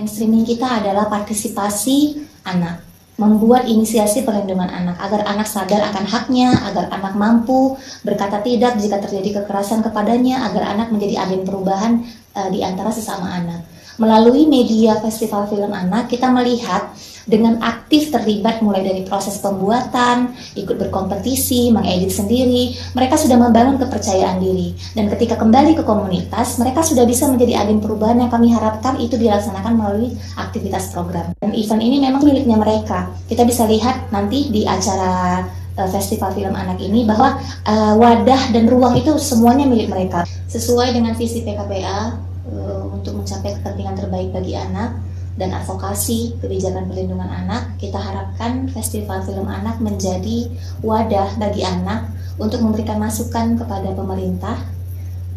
Mainstreaming kita adalah partisipasi anak, membuat inisiasi perlindungan anak agar anak sadar akan haknya, agar anak mampu berkata tidak jika terjadi kekerasan kepadanya, agar anak menjadi agen perubahan di antara sesama anak. Melalui media Festival Film Anak, kita melihat dengan aktif terlibat mulai dari proses pembuatan, ikut berkompetisi, mengedit sendiri, mereka sudah membangun kepercayaan diri. Dan ketika kembali ke komunitas, mereka sudah bisa menjadi agen perubahan yang kami harapkan itu dilaksanakan melalui aktivitas program. Dan event ini memang miliknya mereka. Kita bisa lihat nanti di acara Festival Film Anak ini bahwa wadah dan ruang itu semuanya milik mereka. Sesuai dengan visi PKPA, untuk mencapai kepentingan terbaik bagi anak dan advokasi kebijakan perlindungan anak, kita harapkan Festival Film Anak menjadi wadah bagi anak untuk memberikan masukan kepada pemerintah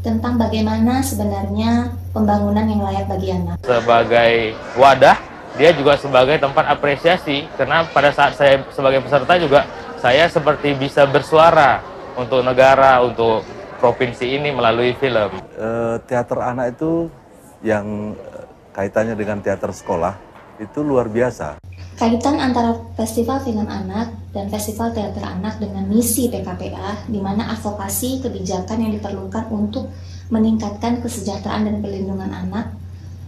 tentang bagaimana sebenarnya pembangunan yang layak bagi anak. Sebagai wadah, dia juga sebagai tempat apresiasi, karena pada saat saya sebagai peserta juga saya seperti bisa bersuara untuk negara, untuk provinsi ini melalui film. Teater anak itu yang kaitannya dengan teater sekolah itu luar biasa. Kaitan antara Festival Film Anak dan Festival Teater Anak dengan misi PKPA, di mana advokasi kebijakan yang diperlukan untuk meningkatkan kesejahteraan dan perlindungan anak,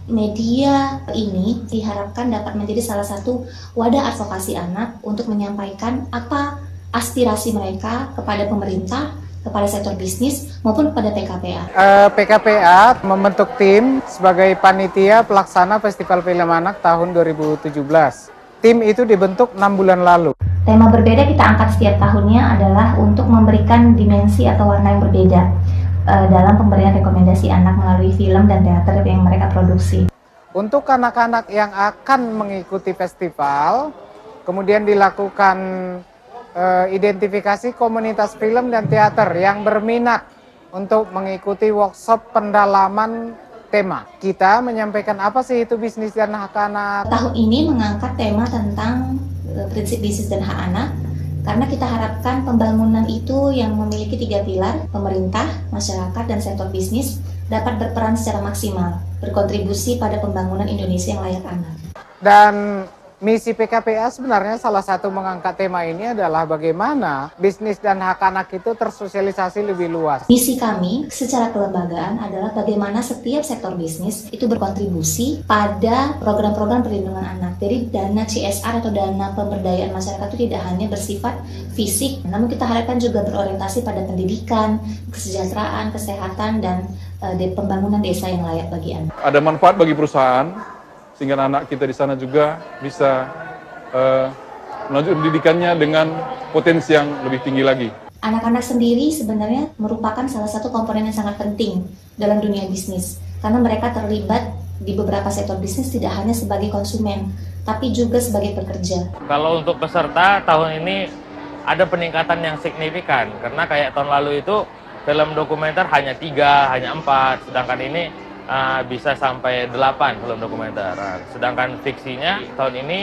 media ini diharapkan dapat menjadi salah satu wadah advokasi anak untuk menyampaikan apa aspirasi mereka kepada pemerintah, kepada sektor bisnis maupun kepada PKPA. PKPA membentuk tim sebagai panitia pelaksana Festival Film Anak tahun 2017. Tim itu dibentuk 6 bulan lalu. Tema berbeda kita angkat setiap tahunnya adalah untuk memberikan dimensi atau warna yang berbeda dalam pemberian rekomendasi anak melalui film dan teater yang mereka produksi. Untuk anak-anak yang akan mengikuti festival, kemudian dilakukan identifikasi komunitas film dan teater yang berminat untuk mengikuti workshop pendalaman tema. Kita menyampaikan apa sih itu bisnis dan hak anak. Tahun ini mengangkat tema tentang prinsip bisnis dan hak anak, karena kita harapkan pembangunan itu yang memiliki 3 pilar, pemerintah, masyarakat, dan sektor bisnis dapat berperan secara maksimal, berkontribusi pada pembangunan Indonesia yang layak anak. Dan misi PKPA sebenarnya salah satu mengangkat tema ini adalah bagaimana bisnis dan hak anak itu tersosialisasi lebih luas. Misi kami secara kelembagaan adalah bagaimana setiap sektor bisnis itu berkontribusi pada program-program perlindungan anak. Jadi dana CSR atau dana pemberdayaan masyarakat itu tidak hanya bersifat fisik, namun kita harapkan juga berorientasi pada pendidikan, kesejahteraan, kesehatan, dan pembangunan desa yang layak bagi anak. Ada manfaat bagi perusahaan, sehingga anak kita di sana juga bisa melanjutkan pendidikannya dengan potensi yang lebih tinggi lagi. Anak-anak sendiri sebenarnya merupakan salah satu komponen yang sangat penting dalam dunia bisnis, karena mereka terlibat di beberapa sektor bisnis tidak hanya sebagai konsumen, tapi juga sebagai pekerja. Kalau untuk peserta tahun ini ada peningkatan yang signifikan, karena kayak tahun lalu itu film dokumenter hanya 3, hanya 4, sedangkan ini bisa sampai 8 film dokumenter. Sedangkan fiksinya tahun ini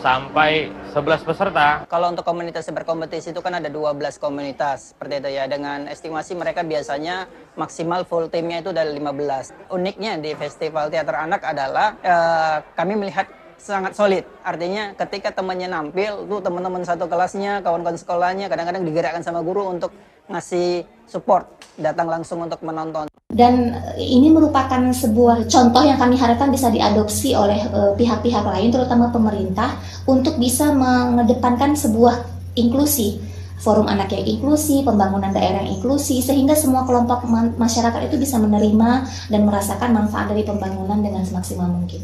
sampai 11 peserta. Kalau untuk komunitas yang berkompetisi itu kan ada 12 komunitas seperti itu ya. Dengan estimasi mereka biasanya maksimal full timnya itu dari 15. Uniknya di Festival Teater Anak adalah kami melihat sangat solid. Artinya ketika temannya nampil, tuh teman-teman satu kelasnya, kawan-kawan sekolahnya kadang-kadang digerakkan sama guru untuk ngasih support, datang langsung untuk menonton. Dan ini merupakan sebuah contoh yang kami harapkan bisa diadopsi oleh pihak-pihak lain, terutama pemerintah, untuk bisa mengedepankan sebuah inklusi, forum anak yang inklusi, pembangunan daerah yang inklusi, sehingga semua kelompok masyarakat itu bisa menerima dan merasakan manfaat dari pembangunan dengan semaksimal mungkin.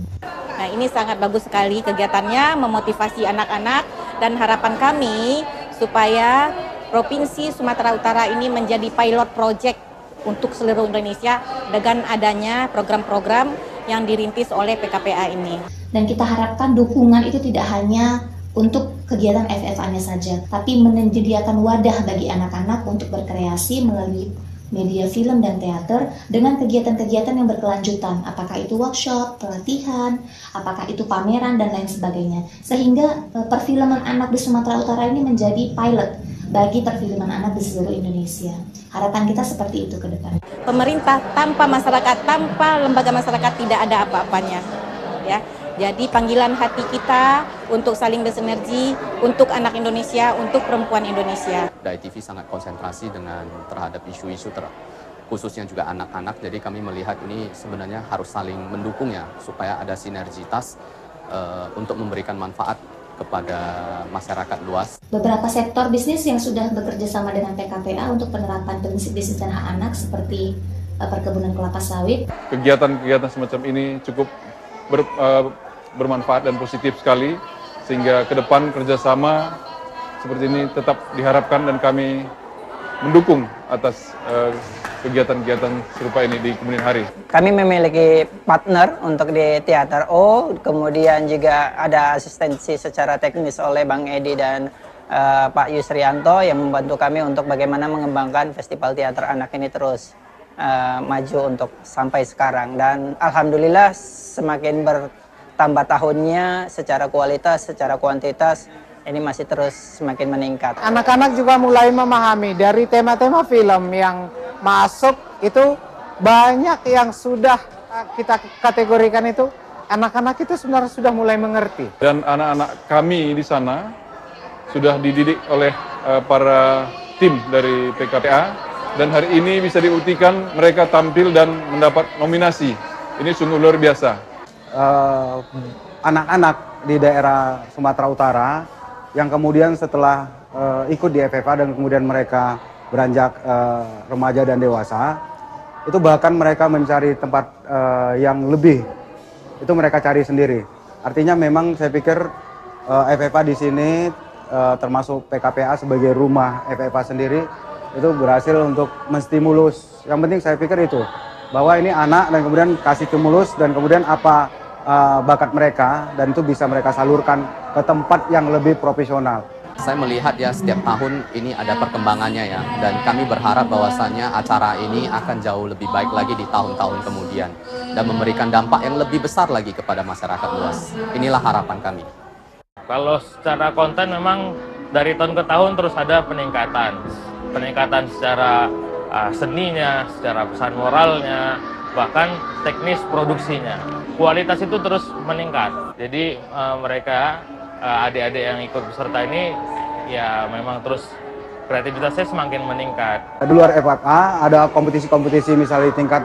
Nah, ini sangat bagus sekali kegiatannya, memotivasi anak-anak, dan harapan kami supaya Provinsi Sumatera Utara ini menjadi pilot project untuk seluruh Indonesia dengan adanya program-program yang dirintis oleh PKPA ini. Dan kita harapkan dukungan itu tidak hanya untuk kegiatan FFA-nya saja, tapi menyediakan wadah bagi anak-anak untuk berkreasi melalui media film dan teater dengan kegiatan-kegiatan yang berkelanjutan, apakah itu workshop, pelatihan, apakah itu pameran, dan lain sebagainya. Sehingga perfilman anak di Sumatera Utara ini menjadi pilot bagi perfilman anak di seluruh Indonesia. Harapan kita seperti itu ke depan. Pemerintah tanpa masyarakat, tanpa lembaga masyarakat tidak ada apa-apanya. ya. Jadi panggilan hati kita untuk saling bersinergi untuk anak Indonesia, untuk perempuan Indonesia. DAI TV sangat konsentrasi terhadap isu-isu khususnya juga anak-anak. Jadi kami melihat ini sebenarnya harus saling mendukung ya, supaya ada sinergitas untuk memberikan manfaat kepada masyarakat luas. Beberapa sektor bisnis yang sudah bekerja sama dengan PKPA untuk penerapan prinsip bisnis dan hak anak seperti perkebunan kelapa sawit. Kegiatan-kegiatan semacam ini cukup bermanfaat dan positif sekali, sehingga ke depan kerjasama seperti ini tetap diharapkan dan kami mendukung atas kegiatan-kegiatan serupa ini di kemudian hari. Kami memiliki partner untuk di Teater O, kemudian juga ada asistensi secara teknis oleh Bang Edi dan Pak Yusrianto yang membantu kami untuk bagaimana mengembangkan Festival Teater Anak ini terus maju untuk sampai sekarang. Dan alhamdulillah semakin bertambah tahunnya secara kualitas, secara kuantitas, ini masih terus semakin meningkat. Anak-anak juga mulai memahami dari tema-tema film yang masuk itu, banyak yang sudah kita kategorikan itu, anak-anak itu sebenarnya sudah mulai mengerti. Dan anak-anak kami di sana sudah dididik oleh para tim dari PKPA, dan hari ini bisa dibuktikan mereka tampil dan mendapat nominasi. Ini sungguh luar biasa. Anak-anak di daerah Sumatera Utara yang kemudian setelah ikut di FFA dan kemudian mereka beranjak remaja dan dewasa, itu bahkan mereka mencari tempat yang lebih, itu mereka cari sendiri. Artinya memang saya pikir FFA di sini termasuk PKPA sebagai rumah FFA sendiri itu berhasil untuk menstimulus. Yang penting saya pikir itu, bahwa ini anak dan kemudian kasih stimulus dan kemudian apa bakat mereka, dan itu bisa mereka salurkan ke tempat yang lebih profesional. Saya melihat ya setiap tahun ini ada perkembangannya ya, dan kami berharap bahwasannya acara ini akan jauh lebih baik lagi di tahun-tahun kemudian dan memberikan dampak yang lebih besar lagi kepada masyarakat luas. Inilah harapan kami. Kalau secara konten memang dari tahun ke tahun terus ada peningkatan secara seninya, secara pesan moralnya, bahkan teknis produksinya. Kualitas itu terus meningkat. Jadi mereka adik-adik yang ikut peserta ini ya memang terus kreativitasnya semakin meningkat. Di luar FFA ada kompetisi-kompetisi misalnya di tingkat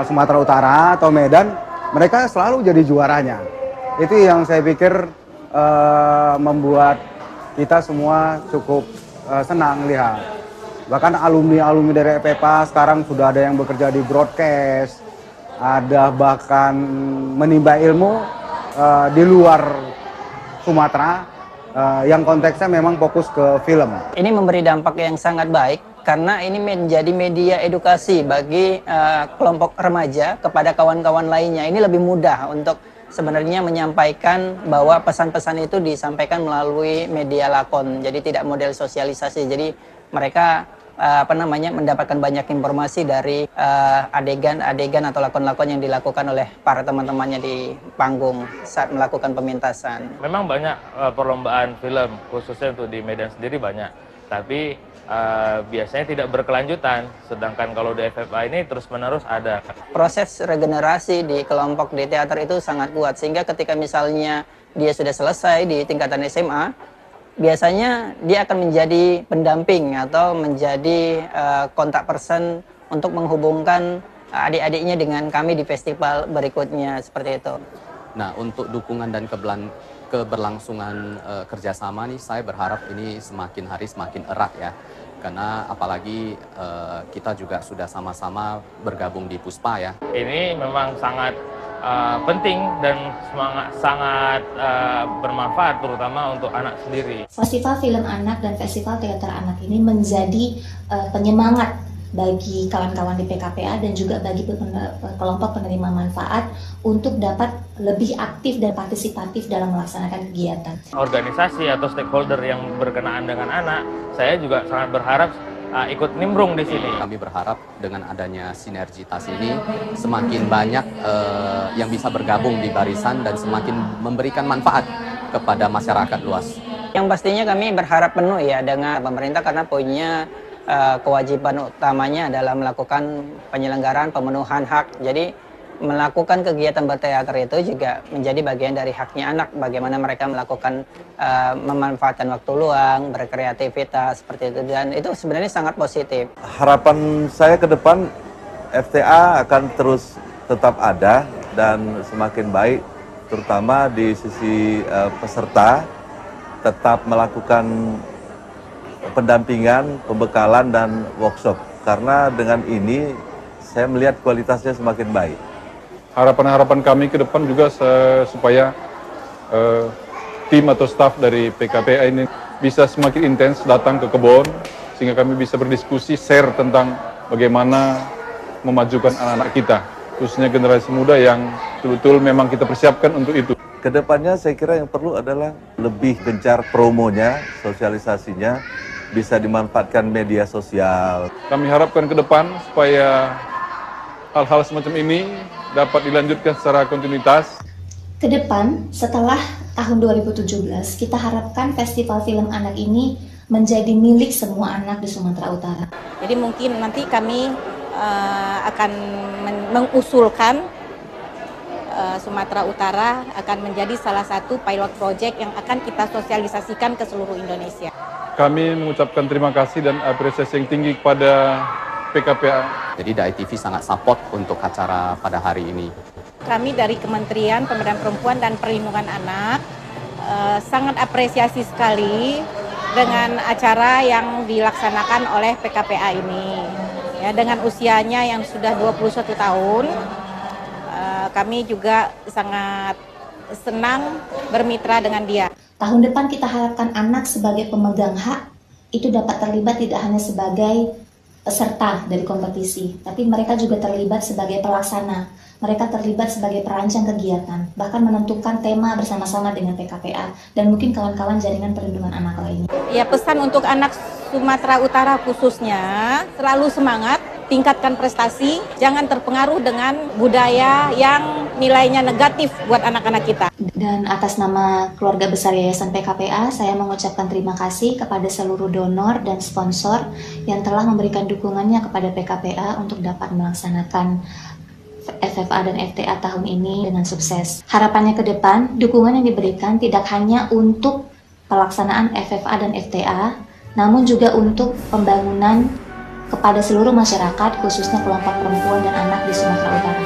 Sumatera Utara atau Medan, mereka selalu jadi juaranya. Itu yang saya pikir membuat kita semua cukup senang lihat. Bahkan alumni-alumni dari FFA sekarang sudah ada yang bekerja di broadcast, ada bahkan menimba ilmu di luar Sumatera yang konteksnya memang fokus ke film. Ini memberi dampak yang sangat baik karena ini menjadi media edukasi bagi kelompok remaja kepada kawan-kawan lainnya. Ini lebih mudah untuk sebenarnya menyampaikan bahwa pesan-pesan itu disampaikan melalui media lakon. Jadi tidak model sosialisasi. Jadi mereka mendapatkan banyak informasi dari adegan-adegan atau lakon-lakon yang dilakukan oleh para teman-temannya di panggung saat melakukan pementasan. Memang banyak perlombaan film, khususnya untuk di Medan sendiri banyak, tapi biasanya tidak berkelanjutan, sedangkan kalau di FFA ini terus-menerus ada. Proses regenerasi di kelompok di teater itu sangat kuat, sehingga ketika misalnya dia sudah selesai di tingkatan SMA, biasanya dia akan menjadi pendamping atau menjadi kontak person untuk menghubungkan adik-adiknya dengan kami di festival berikutnya, seperti itu. Nah, untuk dukungan dan keberlangsungan kerjasama nih, saya berharap ini semakin hari semakin erat ya. Karena apalagi kita juga sudah sama-sama bergabung di Puspa ya. Ini memang sangat penting dan sangat bermanfaat terutama untuk anak sendiri. Festival Film Anak dan Festival Teater Anak ini menjadi penyemangat bagi kawan-kawan di PKPA dan juga bagi kelompok penerima manfaat untuk dapat lebih aktif dan partisipatif dalam melaksanakan kegiatan. Organisasi atau stakeholder yang berkenaan dengan anak, saya juga sangat berharap ikut nimbrung di sini. Kami berharap dengan adanya sinergitas ini semakin banyak yang bisa bergabung di barisan dan semakin memberikan manfaat kepada masyarakat luas. Yang pastinya kami berharap penuh ya dengan pemerintah karena punya kewajiban utamanya adalah melakukan penyelenggaraan pemenuhan hak. Jadi melakukan kegiatan berteater itu juga menjadi bagian dari haknya anak, bagaimana mereka melakukan memanfaatkan waktu luang, berkreativitas seperti itu, dan itu sebenarnya sangat positif. Harapan saya ke depan FTA akan terus tetap ada dan semakin baik, terutama di sisi peserta tetap melakukan pendampingan, pembekalan, dan workshop. Karena dengan ini saya melihat kualitasnya semakin baik. Harapan-harapan kami ke depan juga supaya tim atau staf dari PKPA ini bisa semakin intens datang ke kebun, sehingga kami bisa berdiskusi, share tentang bagaimana memajukan anak-anak kita, khususnya generasi muda yang betul-betul memang kita persiapkan untuk itu. Kedepannya saya kira yang perlu adalah lebih gencar promonya, sosialisasinya, bisa dimanfaatkan media sosial. Kami harapkan ke depan supaya hal-hal semacam ini dapat dilanjutkan secara kontinuitas. Ke depan, setelah tahun 2017, kita harapkan festival film anak ini menjadi milik semua anak di Sumatera Utara. Jadi mungkin nanti kami akan mengusulkan Sumatera Utara akan menjadi salah satu pilot project yang akan kita sosialisasikan ke seluruh Indonesia. Kami mengucapkan terima kasih dan apresiasi yang tinggi kepada PKPA. Jadi DAI TV sangat support untuk acara pada hari ini. Kami dari Kementerian Pemberdayaan Perempuan dan Perlindungan Anak sangat apresiasi sekali dengan acara yang dilaksanakan oleh PKPA ini. Ya, dengan usianya yang sudah 21 tahun, kami juga sangat senang bermitra dengan dia. Tahun depan kita harapkan anak sebagai pemegang hak itu dapat terlibat tidak hanya sebagai peserta dari kompetisi, tapi mereka juga terlibat sebagai pelaksana. Mereka terlibat sebagai perancang kegiatan, bahkan menentukan tema bersama-sama dengan PKPA dan mungkin kawan-kawan jaringan perlindungan anak lainnya. Ya, pesan untuk anak Sumatera Utara khususnya, selalu semangat, tingkatkan prestasi, jangan terpengaruh dengan budaya yang nilainya negatif buat anak-anak kita. Dan atas nama keluarga besar Yayasan PKPA, saya mengucapkan terima kasih kepada seluruh donor dan sponsor yang telah memberikan dukungannya kepada PKPA untuk dapat melaksanakan FFA dan FTA tahun ini dengan sukses. Harapannya ke depan, dukungan yang diberikan tidak hanya untuk pelaksanaan FFA dan FTA, namun juga untuk pembangunan kepada seluruh masyarakat, khususnya kelompok perempuan dan anak di Sumatera Utara.